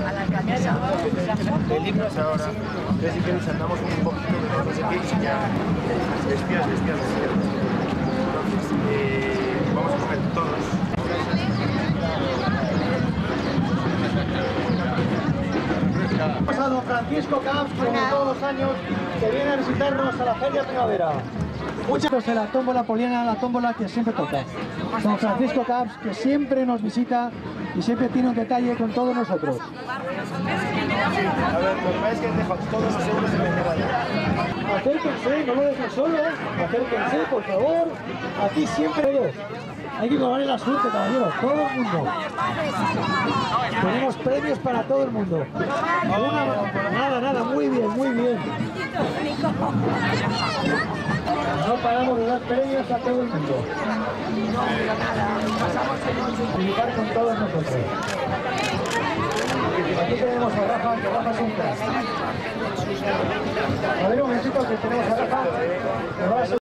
A la alcaldesa. El himno es ahora. Entonces si queréis andamos un poquito de no sé qué y ya. Espías. Entonces, vamos a comer todos. Vamos a don Francisco Camps, como todos los años, que viene a visitarnos a la Feria Primavera. Muchas gracias de la tómbola poliana, la tómbola que siempre toca. Don Francisco Camps, que siempre nos visita y siempre tiene un detalle con todos nosotros. A ver, lo que pasa es que dejo todos los euros en Venezuela. Acérquense, no lo dejen solo, acérquense, por favor. Aquí siempre todos. Hay que cobrarle la suerte, caballeros, todo el mundo. Tenemos premios para todo el mundo. Nada, muy bien. No paramos de dar premios a todo el mundo. Participar con todos nosotros. Aquí tenemos a Rafa, que Rafa es un crack. A ver un momentito que tenemos a Rafa.